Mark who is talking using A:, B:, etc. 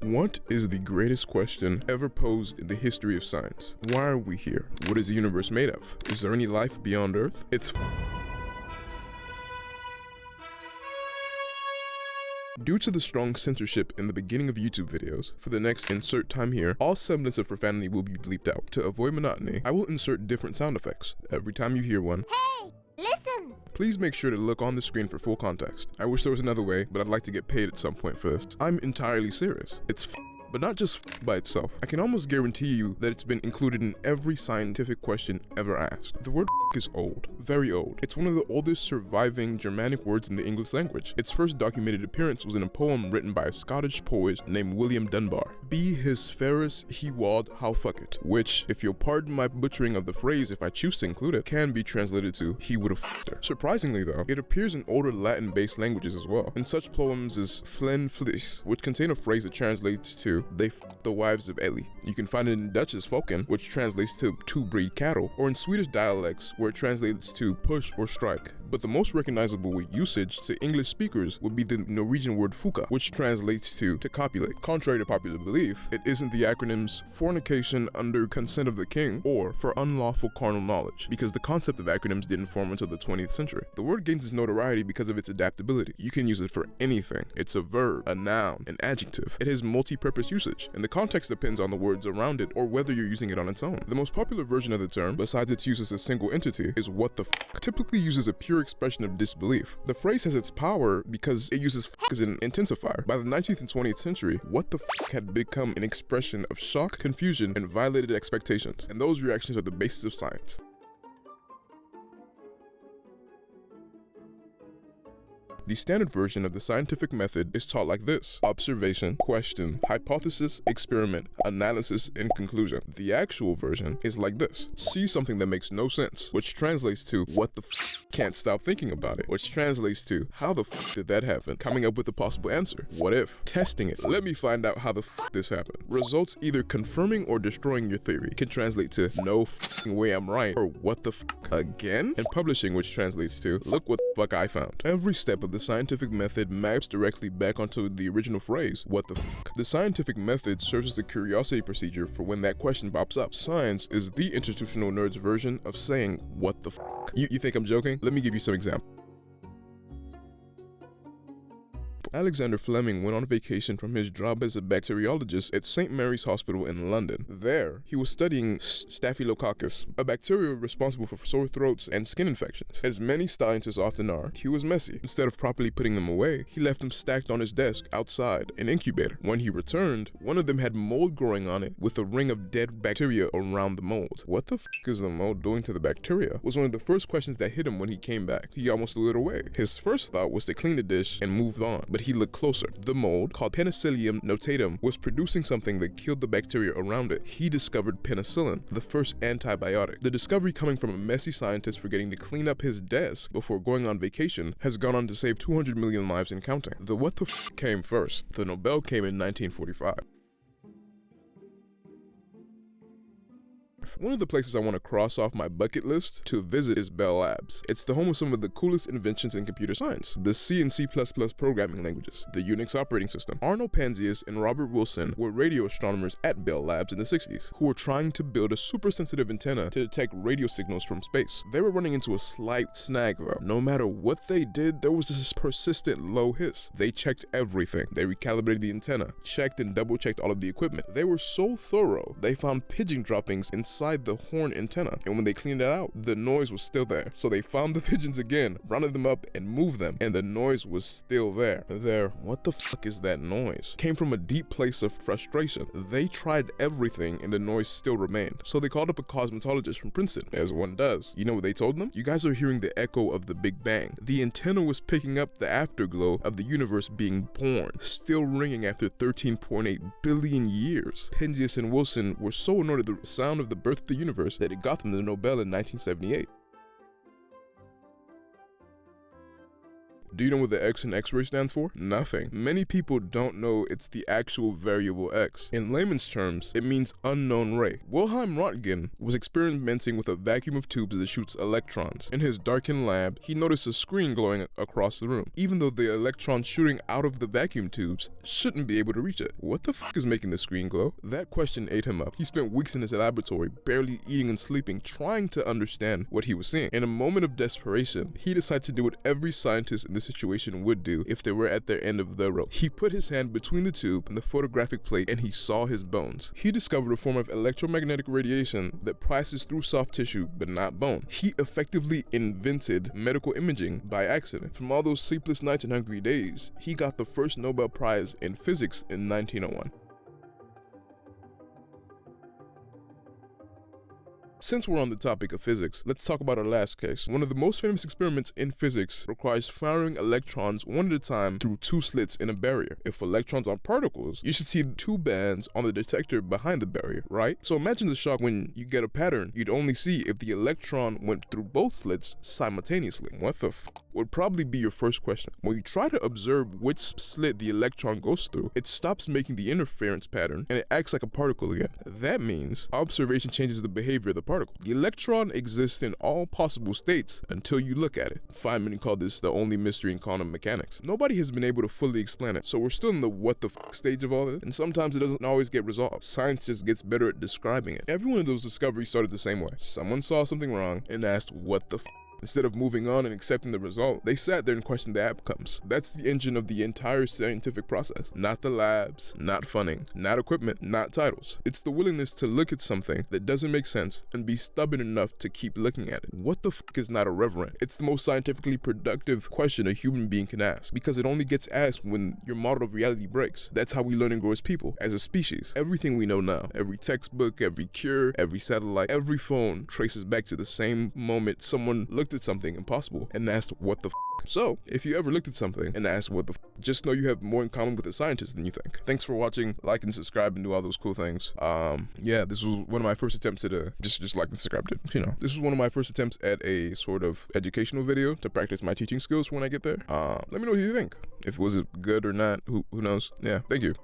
A: What is the greatest question ever posed in the history of science? Why are we here? What is the universe made of? Is there any life beyond Earth? Due to the strong censorship in the beginning of YouTube videos, for the next insert time here, all semblance of profanity will be bleeped out. To avoid monotony, I will insert different sound effects. Every time you hear one,
B: Hey, listen!
A: Please make sure to look on the screen for full context. I wish there was another way, but I'd like to get paid at some point for this. I'm entirely serious. It's but not just by itself. I can almost guarantee you that it's been included in every scientific question ever asked. The word is old, very old. It's one of the oldest surviving Germanic words in the English language. Its first documented appearance was in a poem written by a Scottish poet named William Dunbar. Be his Ferris, he walled, how fuck it, which, if you'll pardon my butchering of the phrase if I choose to include it, can be translated to, he would have fucked her. Surprisingly though, it appears in older Latin-based languages as well. In such poems as Flen Flis, which contain a phrase that translates to, they f***ed the wives of Eli. You can find it in Dutch as Folken, which translates to breed cattle, or in Swedish dialects, where it translates to push or strike. But the most recognizable usage to English speakers would be the Norwegian word fuka, which translates to copulate. Contrary to popular belief, it isn't the acronyms fornication under consent of the king or for unlawful carnal knowledge, because the concept of acronyms didn't form until the 20th century. The word gains its notoriety because of its adaptability. You can use it for anything. It's a verb, a noun, an adjective. It has multi-purpose usage, and the context depends on the words around it or whether you're using it on its own. The most popular version of the term, besides its use as a single entity, is what the f***, typically uses a pure expression of disbelief. The phrase has its power because it uses f*** as an intensifier. By the 19th and 20th century, what the f*** had become an expression of shock, confusion, and violated expectations, and those reactions are the basis of science. The standard version of the scientific method is taught like this: observation, question, hypothesis, experiment, analysis, and conclusion. The actual version is like this: see something that makes no sense, which translates to what the f, can't stop thinking about it, which translates to how the f did that happen, coming up with a possible answer, what if, testing it, let me find out how the f this happened. Results either confirming or destroying your theory can translate to no f***ing way I'm right, or what the f again, and publishing, which translates to look what the fuck I found. Every step of the scientific method maps directly back onto the original phrase, what the fuck. The scientific method serves as a curiosity procedure for when that question pops up. Science is the institutional nerd's version of saying, what the fuck. You think I'm joking? Let me give you some examples. Alexander Fleming went on vacation from his job as a bacteriologist at St. Mary's Hospital in London. There, he was studying Staphylococcus, a bacteria responsible for sore throats and skin infections. As many scientists often are, he was messy. Instead of properly putting them away, he left them stacked on his desk outside an incubator. When he returned, one of them had mold growing on it with a ring of dead bacteria around the mold. What the f is the mold doing to the bacteria? Was one of the first questions that hit him when he came back. He almost threw it away. His first thought was to clean the dish and move on, but he looked closer. The mold, called Penicillium notatum, was producing something that killed the bacteria around it. He discovered penicillin, the first antibiotic. The discovery, coming from a messy scientist forgetting to clean up his desk before going on vacation, has gone on to save 200 million lives and counting. The what the f came first. The Nobel came in 1945. One of the places I want to cross off my bucket list to visit is Bell Labs. It's the home of some of the coolest inventions in computer science, the C and C++ programming languages, the Unix operating system. Arnold Panzias and Robert Wilson were radio astronomers at Bell Labs in the 60s who were trying to build a super sensitive antenna to detect radio signals from space. They were running into a slight snag though. No matter what they did, there was this persistent low hiss. They checked everything. They recalibrated the antenna, checked and double checked all of the equipment. They were so thorough, they found pigeon droppings inside the horn antenna, and when they cleaned it out, the noise was still there. So they found the pigeons again, rounded them up, and moved them, and the noise was still there. What the fuck is that noise? Came from a deep place of frustration. They tried everything, and the noise still remained. So they called up a cosmetologist from Princeton, as one does. You know what they told them? You guys are hearing the echo of the Big Bang. The antenna was picking up the afterglow of the universe being born, still ringing after 13.8 billion years. Penzias and Wilson were so annoyed at the sound of the birth of the universe that it got them the Nobel in 1978. Do you know what the X in X-ray stands for? Nothing. Many people don't know it's the actual variable X. In layman's terms, it means unknown ray. Wilhelm Röntgen was experimenting with a vacuum of tubes that shoots electrons. In his darkened lab, he noticed a screen glowing across the room, even though the electrons shooting out of the vacuum tubes shouldn't be able to reach it. What the fuck is making the screen glow? That question ate him up. He spent weeks in his laboratory, barely eating and sleeping, trying to understand what he was seeing. In a moment of desperation, he decided to do what every scientist in this situation would do if they were at their end of the rope. He put his hand between the tube and the photographic plate and he saw his bones. He discovered a form of electromagnetic radiation that passes through soft tissue but not bone. He effectively invented medical imaging by accident. From all those sleepless nights and hungry days, he got the first Nobel Prize in physics in 1901. Since we're on the topic of physics, let's talk about our last case. One of the most famous experiments in physics requires firing electrons one at a time through two slits in a barrier. If electrons are particles, you should see two bands on the detector behind the barrier, right? So imagine the shock when you get a pattern you'd only see if the electron went through both slits simultaneously. What the f would probably be your first question. When you try to observe which slit the electron goes through, it stops making the interference pattern and it acts like a particle again. That means observation changes the behavior of the particle. The electron exists in all possible states until you look at it. Feynman called this the only mystery in quantum mechanics. Nobody has been able to fully explain it, so we're still in the what the f stage of all this, and sometimes it doesn't always get resolved. Science just gets better at describing it. Every one of those discoveries started the same way. Someone saw something wrong and asked what the f. Instead of moving on and accepting the result, they sat there and questioned the outcomes. That's the engine of the entire scientific process. Not the labs, not funding, not equipment, not titles. It's the willingness to look at something that doesn't make sense and be stubborn enough to keep looking at it. What the fuck is not irreverent? It's the most scientifically productive question a human being can ask, because it only gets asked when your model of reality breaks. That's how we learn and grow as people, as a species. Everything we know now, every textbook, every cure, every satellite, every phone traces back to the same moment someone looked at something impossible and asked what the f. So, if you ever looked at something and asked what the f, just know you have more in common with a scientist than you think. Thanks for watching, like and subscribe and do all those cool things. Yeah, this was one of my first attempts at just like and subscribe to, you know. This was one of my first attempts at a sort of educational video to practice my teaching skills when I get there. Let me know what you think. If it was good or not, who knows? Yeah, thank you.